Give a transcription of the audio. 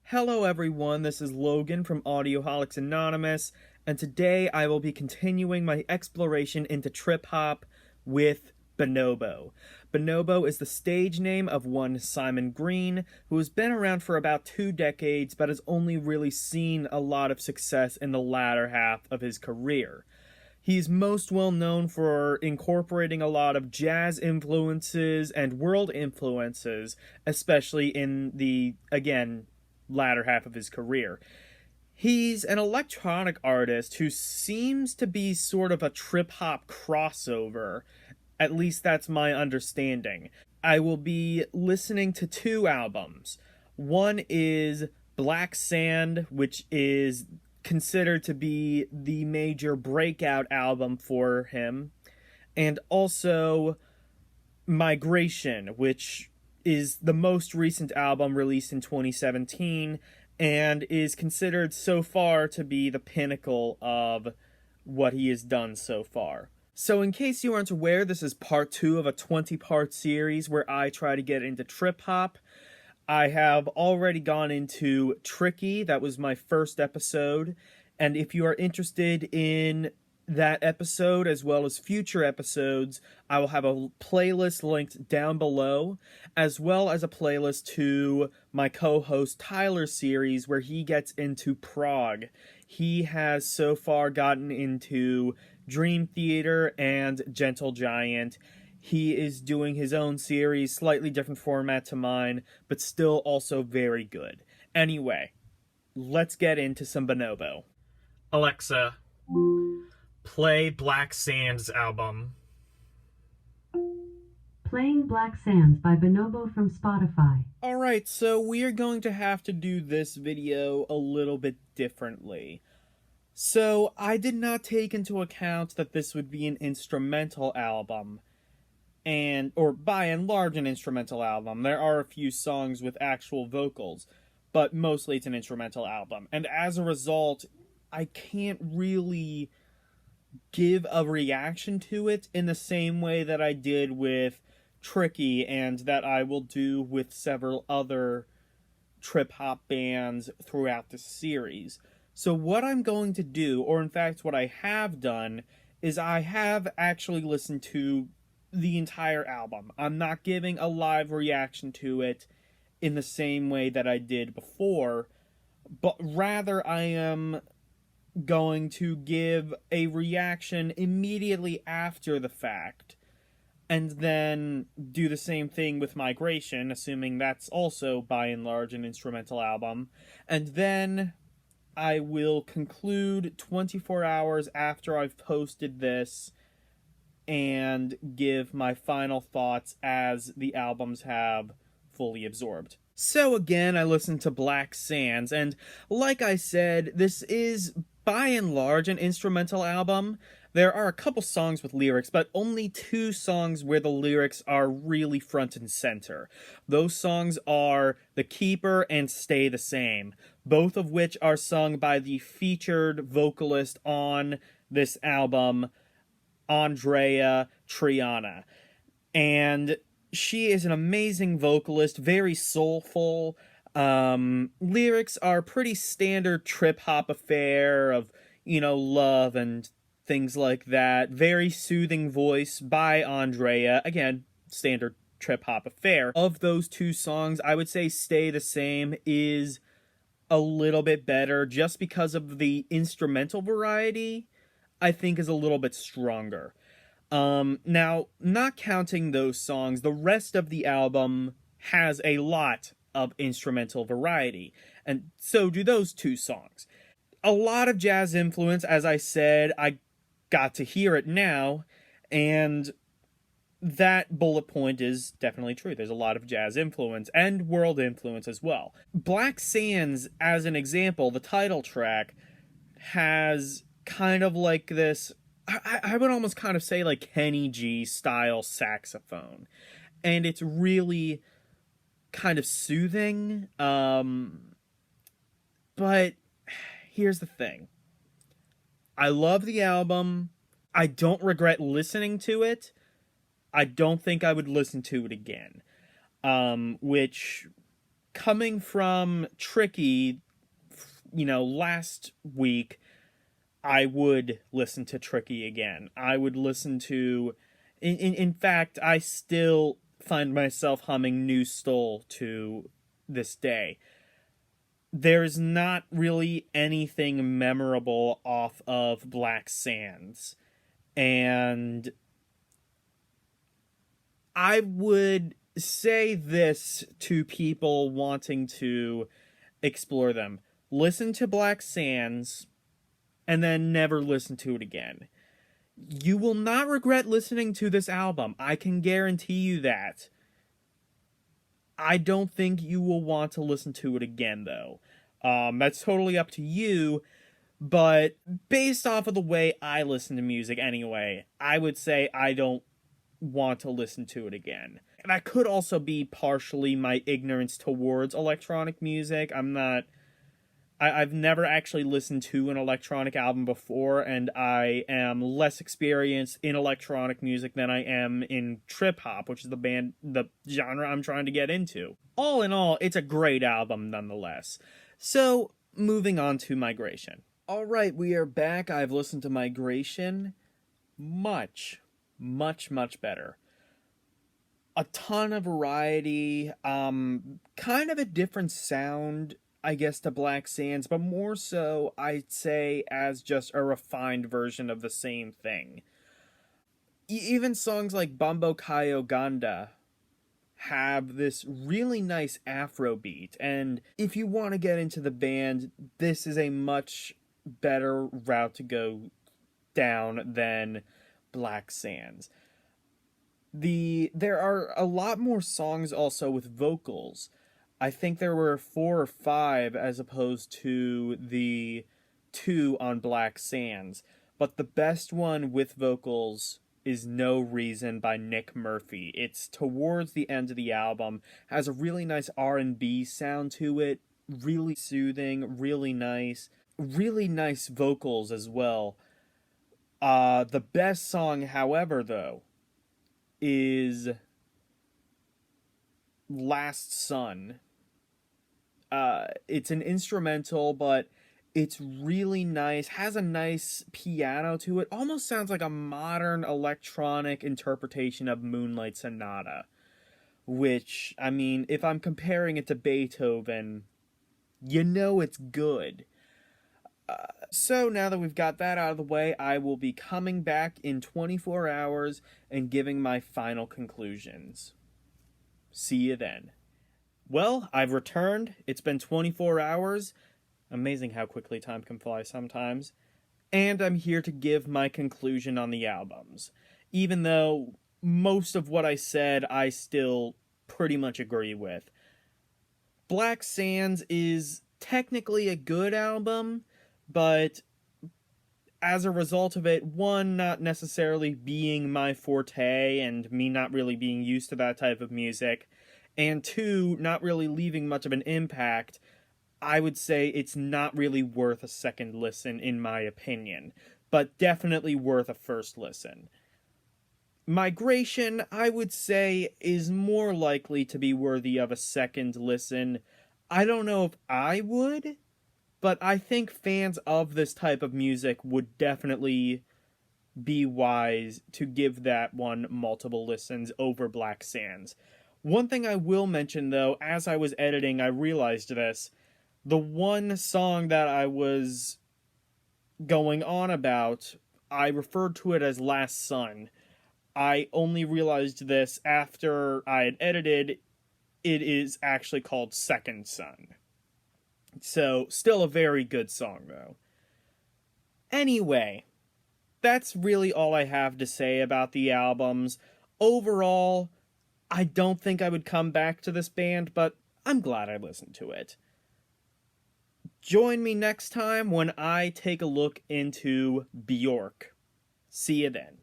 Hello everyone, this is Logan from Audioholics Anonymous, and today I will be continuing my exploration into trip-hop with Bonobo. Bonobo is the stage name of one Simon Green, who has been around for about 2 decades but has only really seen a lot of success in the latter half of his career. He's most well known for incorporating a lot of jazz influences and world influences, especially in the, again, latter half of his career. He's an electronic artist who seems to be sort of a trip-hop crossover. At least that's my understanding. I will be listening to 2 albums. One is Black Sand, which is considered to be the major breakout album for him, and also Migration, which is the most recent album released in 2017 and is considered so far to be the pinnacle of what he has done so far. So in case you aren't aware, this is part 2 of a 20-part series where I try to get into trip-hop. I have already gone into Tricky, that was my first episode, and if you are interested in that episode as well as future episodes, I will have a playlist linked down below, as well as a playlist to my co-host Tyler's series where he gets into Prog. He has so far gotten into Dream Theater and Gentle Giant. He is doing his own series, slightly different format to mine, but still also very good. Anyway, let's get into some Bonobo. Alexa, play Black Sands album. Playing Black Sands by Bonobo from Spotify. Alright, so we are going to have to do this video a little bit differently. So, I did not take into account that this would be an instrumental album. Or by and large an instrumental album. There are a few songs with actual vocals, but mostly it's an instrumental album. And as a result, I can't really give a reaction to it in the same way that I did with Tricky and that I will do with several other trip-hop bands throughout the series. So what I'm going to do, or in fact what I have done, is I have actually listened to the entire album. I'm not giving a live reaction to it in the same way that I did before, but rather I am going to give a reaction immediately after the fact, and then do the same thing with Migration, assuming that's also by and large an instrumental album, and then I will conclude 24 hours after I've posted this and give my final thoughts as the albums have fully absorbed. So again, I listened to Black Sands, and like I said, this is by and large an instrumental album. There are a couple songs with lyrics, but only 2 songs where the lyrics are really front and center. Those songs are The Keeper and Stay the Same, both of which are sung by the featured vocalist on this album, Andrea Triana. And she is an amazing vocalist, very soulful. Lyrics are pretty standard trip-hop affair of, love and things like that. Very soothing voice by Andrea. Again, standard trip-hop affair. Of those 2 songs, I would say Stay the Same is a little bit better just because of the instrumental variety. I think is a little bit stronger. Now, not counting those songs, the rest of the album has a lot of instrumental variety, and so do those 2 songs. A lot of jazz influence, as I said, I got to hear it now, and that bullet point is definitely true. There's a lot of jazz influence, and world influence as well. Black Sands, as an example, the title track, has kind of like this, I would almost kind of say like Kenny G style saxophone. And it's really kind of soothing. But here's the thing. I love the album. I don't regret listening to it. I don't think I would listen to it again. Which coming from Tricky, last week, I would listen to Tricky again. I would listen to... In fact, I still find myself humming New Stole to this day. There's not really anything memorable off of Black Sands. And I would say this to people wanting to explore them. Listen to Black Sands and then never listen to it again. You will not regret listening to this album. I can guarantee you that. I don't think you will want to listen to it again, though. That's totally up to you, but based off of the way I listen to music anyway, I would say I don't want to listen to it again. And that could also be partially my ignorance towards electronic music. I've never actually listened to an electronic album before, and I am less experienced in electronic music than I am in trip-hop, which is the genre I'm trying to get into. All in all, it's a great album nonetheless. So, moving on to Migration. Alright, we are back. I've listened to Migration. Much better. A ton of variety, kind of a different sound, I guess, to Black Sands, but more so, I'd say, as just a refined version of the same thing. Even songs like Bambo Kayo Ganda have this really nice Afro beat, and if you want to get into the band, this is a much better route to go down than Black Sands. There are a lot more songs also with vocals. I think there were 4 or 5 as opposed to the 2 on Black Sands. But the best one with vocals is No Reason by Nick Murphy. It's towards the end of the album, has a really nice R&B sound to it, really soothing, really nice vocals as well. The best song, however, though, is Last Sun. It's an instrumental, but it's really nice, has a nice piano to it, almost sounds like a modern electronic interpretation of Moonlight Sonata, which, I mean, if I'm comparing it to Beethoven, it's good. So now that we've got that out of the way, I will be coming back in 24 hours and giving my final conclusions. See you then. Well, I've returned. It's been 24 hours. Amazing how quickly time can fly sometimes. And I'm here to give my conclusion on the albums. Even though most of what I said I still pretty much agree with. Black Sands is technically a good album, but as a result of it, one, not necessarily being my forte and me not really being used to that type of music, and 2, not really leaving much of an impact, I would say it's not really worth a second listen in my opinion, but definitely worth a first listen. Migration, I would say, is more likely to be worthy of a second listen. I don't know if I would, but I think fans of this type of music would definitely be wise to give that one multiple listens over Black Sands. One thing I will mention, though, as I was editing, I realized this. The one song that I was going on about, I referred to it as Last Sun. I only realized this after I had edited. It is actually called Second Sun. So, still a very good song, though. Anyway, that's really all I have to say about the albums. Overall, I don't think I would come back to this band, but I'm glad I listened to it. Join me next time when I take a look into Bjork. See you then.